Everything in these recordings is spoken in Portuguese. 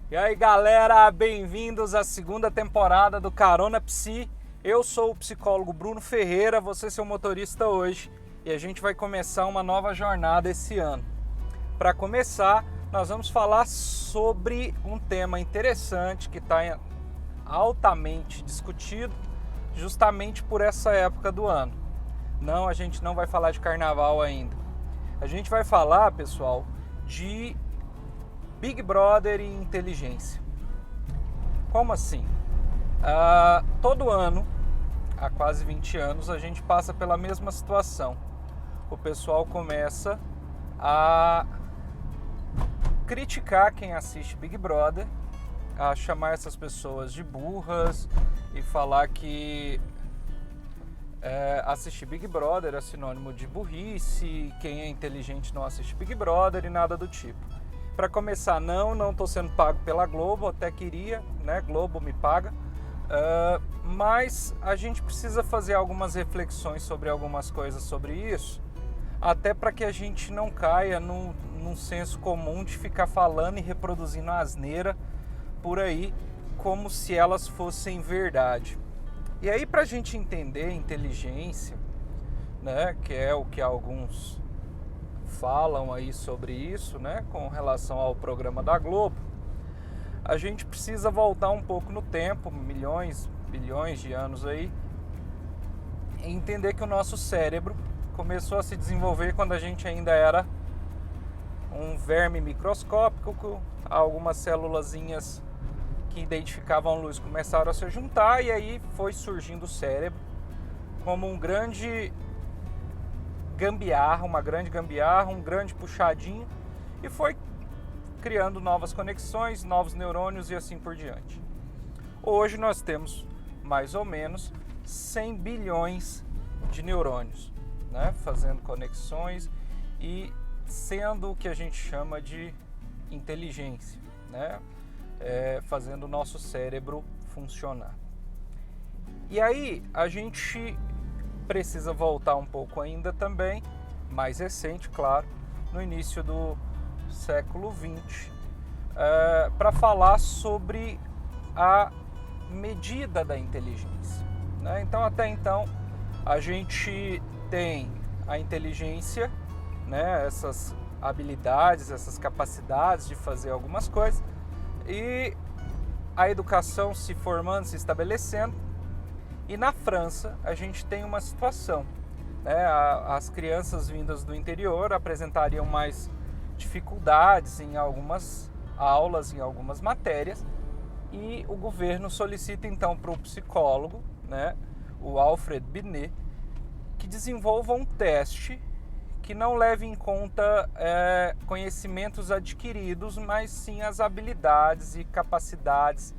E aí galera, bem-vindos à segunda temporada do Carona Psi. Eu sou o psicólogo Bruno Ferreira, você é seu motorista hoje e a gente vai começar uma nova jornada esse ano. Para começar, nós vamos falar sobre um tema interessante que está altamente discutido justamente por essa época do ano. Não, a gente não vai falar de carnaval ainda. A gente vai falar, pessoal, de Big Brother e inteligência. Como assim? Todo ano, há quase 20 anos, a gente passa pela mesma situação. O pessoal começa a criticar quem assiste Big Brother, a chamar essas pessoas de burras e falar que assistir Big Brother é sinônimo de burrice, quem é inteligente não assiste Big Brother e nada do tipo. Para começar, não estou sendo pago pela Globo, até queria, né? Globo me paga, mas a gente precisa fazer algumas reflexões sobre algumas coisas sobre isso, até para que a gente não caia num senso comum de ficar falando e reproduzindo asneira por aí como se elas fossem verdade. E aí, para a gente entender inteligência, né, que é o que alguns falam aí sobre isso, né, com relação ao programa da Globo, a gente precisa voltar um pouco no tempo, milhões, bilhões de anos aí, e entender que o nosso cérebro começou a se desenvolver quando a gente ainda era um verme microscópico, algumas célulazinhas que identificavam luz começaram a se juntar e aí foi surgindo o cérebro como um grande gambiarra, uma grande gambiarra, um grande puxadinho e foi criando novas conexões, novos neurônios e assim por diante. Hoje nós temos mais ou menos 100 bilhões de neurônios, né, fazendo conexões e sendo o que a gente chama de inteligência, né, fazendo o nosso cérebro funcionar. E aí a gente precisa voltar um pouco ainda também, mais recente, claro, no início do século XX, para falar sobre a medida da inteligência, né? Então, até então, a gente tem a inteligência, né? Essas habilidades, essas capacidades de fazer algumas coisas, e a educação se formando, se estabelecendo. E na França a gente tem uma situação, né? As crianças vindas do interior apresentariam mais dificuldades em algumas aulas, em algumas matérias, e o governo solicita então para o psicólogo, né, o Alfred Binet, que desenvolva um teste que não leve em conta conhecimentos adquiridos, mas sim as habilidades e capacidades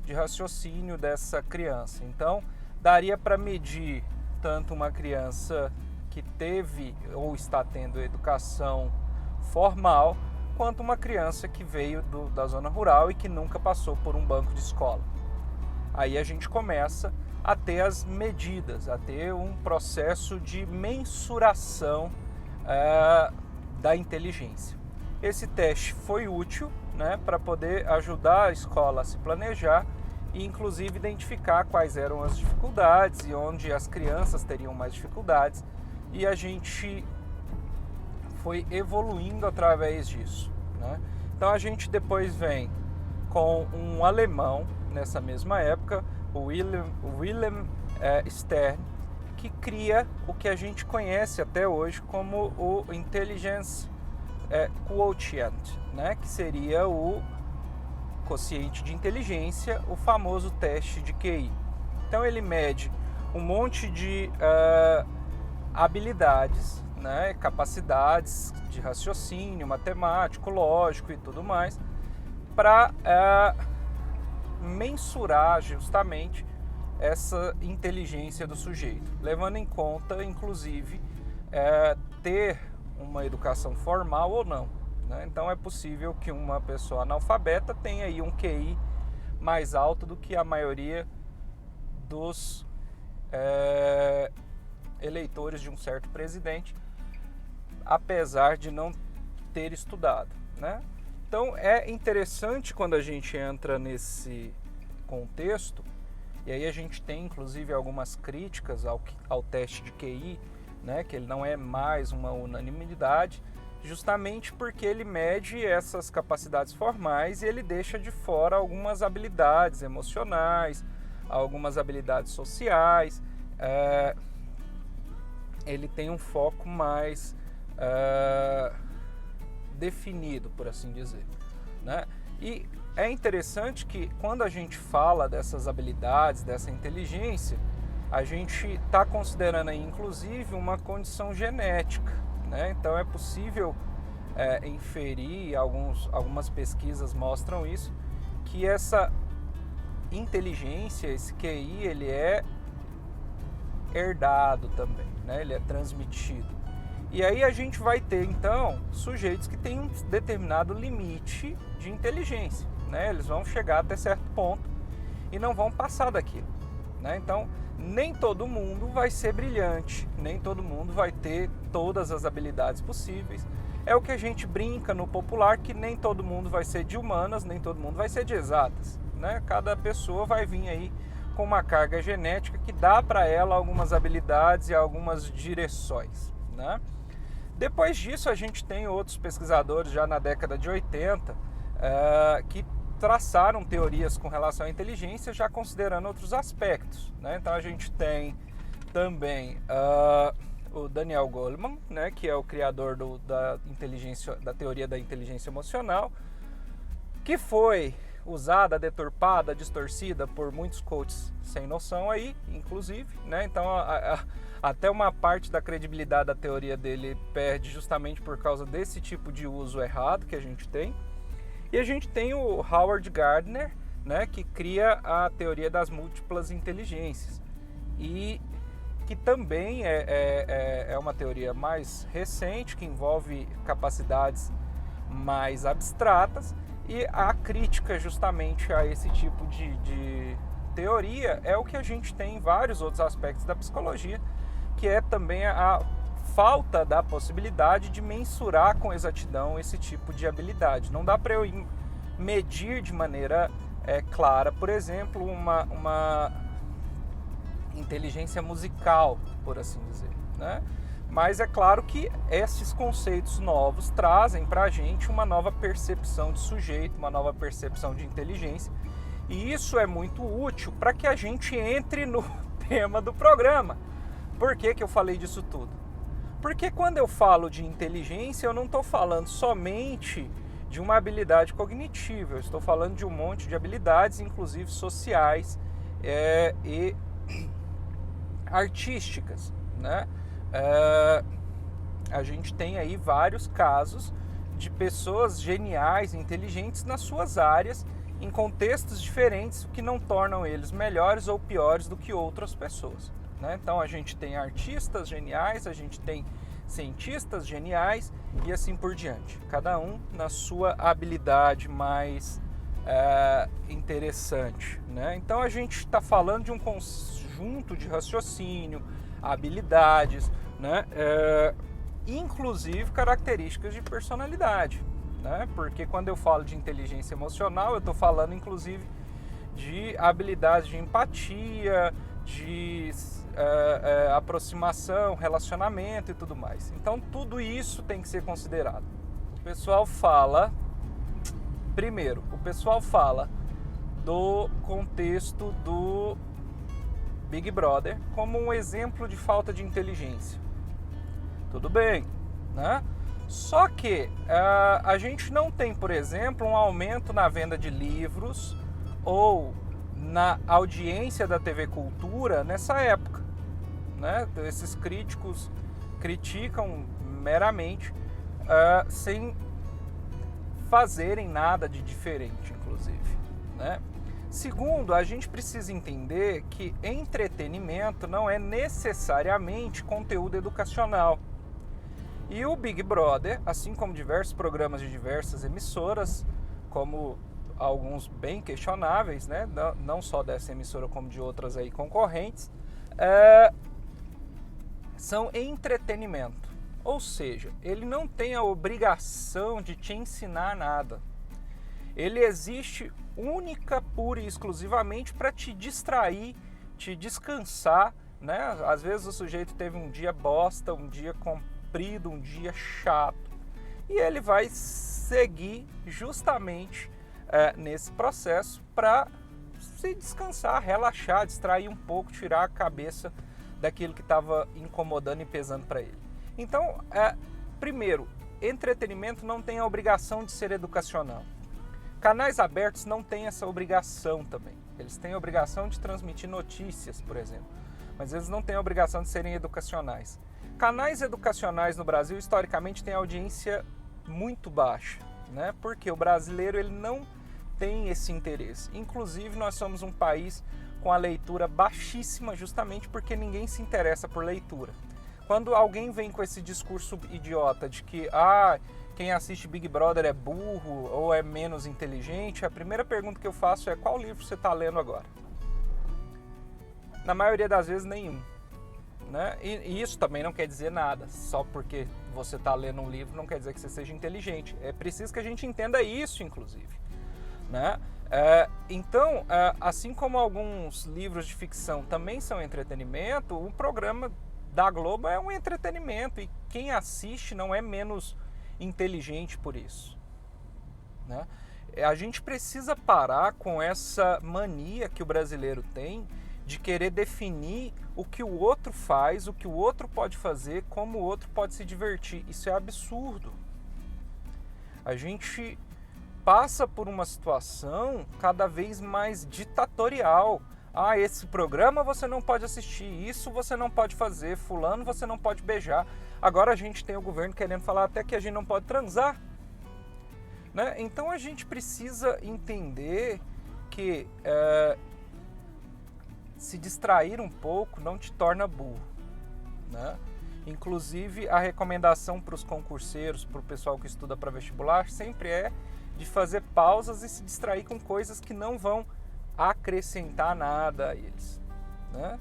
de raciocínio dessa criança. Então, daria para medir tanto uma criança que teve ou está tendo educação formal, quanto uma criança que veio da zona rural e que nunca passou por um banco de escola. Aí a gente começa a ter as medidas, a ter um processo de mensuração da inteligência. Esse teste foi útil, né, para poder ajudar a escola a se planejar e inclusive identificar quais eram as dificuldades e onde as crianças teriam mais dificuldades, e a gente foi evoluindo através disso, né? Então a gente depois vem com um alemão nessa mesma época, o Wilhelm Stern, que cria o que a gente conhece até hoje como o Intelligence Quotient, né? Que seria o quociente de inteligência, o famoso teste de QI. Então ele mede um monte de habilidades, né, capacidades de raciocínio, matemático, lógico e tudo mais, para mensurar justamente essa inteligência do sujeito, levando em conta, inclusive, ter uma educação formal ou não. Então é possível que uma pessoa analfabeta tenha aí um QI mais alto do que a maioria dos eleitores de um certo presidente, apesar de não ter estudado, né? Então é interessante quando a gente entra nesse contexto, e aí a gente tem inclusive algumas críticas ao teste de QI, né, que ele não é mais uma unanimidade, justamente porque ele mede essas capacidades formais e ele deixa de fora algumas habilidades emocionais, algumas habilidades sociais. Ele tem um foco mais definido, por assim dizer, né? E é interessante que quando a gente fala dessas habilidades, dessa inteligência, a gente está considerando aí, inclusive, uma condição genética, né? Então é possível inferir, algumas pesquisas mostram isso, que essa inteligência, esse QI, ele é herdado também, né? Ele é transmitido. E aí a gente vai ter, então, sujeitos que têm um determinado limite de inteligência, né? Eles vão chegar até certo ponto e não vão passar daquilo, né? Então, nem todo mundo vai ser brilhante, nem todo mundo vai ter todas as habilidades possíveis. É o que a gente brinca no popular, que nem todo mundo vai ser de humanas, nem todo mundo vai ser de exatas, né? Cada pessoa vai vir aí com uma carga genética que dá para ela algumas habilidades e algumas direções, né? Depois disso, a gente tem outros pesquisadores já na década de 80 que traçaram teorias com relação à inteligência, já considerando outros aspectos, né? Então a gente tem também o Daniel Goleman, né, que é o criador da teoria da inteligência emocional, que foi usada, deturpada, distorcida por muitos coaches sem noção aí, inclusive, né? Então até uma parte da credibilidade da teoria dele perde justamente por causa desse tipo de uso errado que a gente tem. E a gente tem o Howard Gardner, né, que cria a teoria das múltiplas inteligências, e que também é uma teoria mais recente, que envolve capacidades mais abstratas. E a crítica justamente a esse tipo de teoria é o que a gente tem em vários outros aspectos da psicologia, que é também a falta da possibilidade de mensurar com exatidão esse tipo de habilidade. Não dá para eu medir de maneira clara, por exemplo, uma inteligência musical, por assim dizer, né? Mas é claro que esses conceitos novos trazem para a gente uma nova percepção de sujeito, uma nova percepção de inteligência. E isso é muito útil para que a gente entre no tema do programa. Por que eu falei disso tudo? Porque quando eu falo de inteligência, eu não estou falando somente de uma habilidade cognitiva. Eu estou falando de um monte de habilidades, inclusive sociais e artísticas, né? A gente tem aí vários casos de pessoas geniais, inteligentes nas suas áreas, em contextos diferentes, o que não tornam eles melhores ou piores do que outras pessoas, né? Então a gente tem artistas geniais, a gente tem cientistas geniais e assim por diante, cada um na sua habilidade mais interessante, né? Então a gente está falando de um conjunto de raciocínio, habilidades, né? Inclusive características de personalidade, né? Porque quando eu falo de inteligência emocional, eu estou falando inclusive de habilidades de empatia, de aproximação, relacionamento e tudo mais. Então tudo isso tem que ser considerado. O pessoal fala do contexto do Big Brother como um exemplo de falta de inteligência. Tudo bem, né? Só que a gente não tem, por exemplo, um aumento na venda de livros ou na audiência da TV Cultura nessa época, né? Esses críticos criticam meramente sem fazerem nada de diferente, inclusive, né? Segundo, a gente precisa entender que entretenimento não é necessariamente conteúdo educacional. E o Big Brother, assim como diversos programas de diversas emissoras, como alguns bem questionáveis, né? Não só dessa emissora como de outras aí concorrentes, são entretenimento. Ou seja, ele não tem a obrigação de te ensinar nada, Ele existe única, pura e exclusivamente para te distrair, te descansar, né? Às vezes o sujeito teve um dia bosta, um dia comprido, um dia chato, e ele vai seguir justamente nesse processo para se descansar, relaxar, distrair um pouco, tirar a cabeça daquilo que estava incomodando e pesando para ele. Então, primeiro, entretenimento não tem a obrigação de ser educacional. Canais abertos não têm essa obrigação também. Eles têm a obrigação de transmitir notícias, por exemplo, mas eles não têm a obrigação de serem educacionais. Canais educacionais no Brasil, historicamente, têm audiência muito baixa, né? Porque o brasileiro ele não tem esse interesse. Inclusive, nós somos um país com a leitura baixíssima, justamente porque ninguém se interessa por leitura. Quando alguém vem com esse discurso idiota de que quem assiste Big Brother é burro ou é menos inteligente, a primeira pergunta que eu faço é: qual livro você está lendo agora? Na maioria das vezes, nenhum. Né? E isso também não quer dizer nada. Só porque você está lendo um livro não quer dizer que você seja inteligente. É preciso que a gente entenda isso, inclusive. Né? Então, assim como alguns livros de ficção também são entretenimento, o programa da Globo é um entretenimento e quem assiste não é menos inteligente por isso. Né? A gente precisa parar com essa mania que o brasileiro tem de querer definir o que o outro faz, o que o outro pode fazer, como o outro pode se divertir. Isso é absurdo. A gente passa por uma situação cada vez mais ditatorial. Esse programa você não pode assistir, isso você não pode fazer, fulano você não pode beijar. Agora a gente tem o governo querendo falar até que a gente não pode transar. Né? Então a gente precisa entender que se distrair um pouco não te torna burro. Né? Inclusive a recomendação para os concurseiros, para o pessoal que estuda para vestibular, sempre é de fazer pausas e se distrair com coisas que não vão acrescentar nada a eles. Né?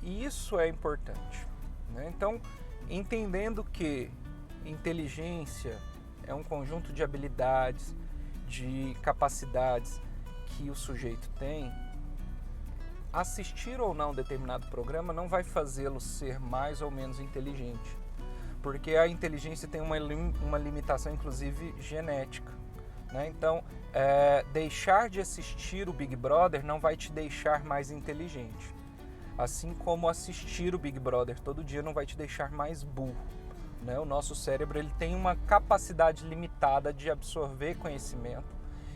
Isso é importante. Né? Então, entendendo que inteligência é um conjunto de habilidades, de capacidades que o sujeito tem, assistir ou não determinado programa não vai fazê-lo ser mais ou menos inteligente. Porque a inteligência tem uma limitação, inclusive, genética. Né? Então, deixar de assistir o Big Brother não vai te deixar mais inteligente. Assim como assistir o Big Brother todo dia não vai te deixar mais burro. Né? O nosso cérebro ele tem uma capacidade limitada de absorver conhecimento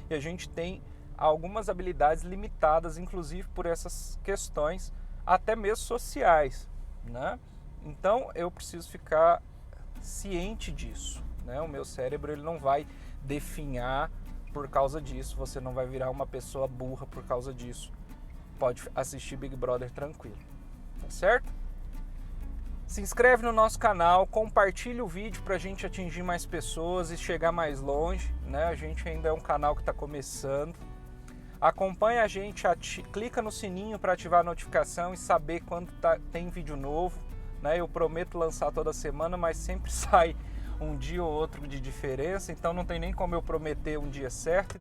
e a gente tem algumas habilidades limitadas, inclusive por essas questões, até mesmo sociais. Né? Então, eu preciso ficar ciente disso. Né? O meu cérebro ele não vai definhar por causa disso, você não vai virar uma pessoa burra por causa disso. Pode assistir Big Brother tranquilo, tá certo? Se inscreve no nosso canal, compartilha o vídeo para a gente atingir mais pessoas e chegar mais longe, né? A gente ainda é um canal que está começando. Acompanha a gente, clica no sininho para ativar a notificação e saber quando tem vídeo novo. Né? Eu prometo lançar toda semana, mas sempre sai um dia ou outro de diferença, então não tem nem como eu prometer um dia certo.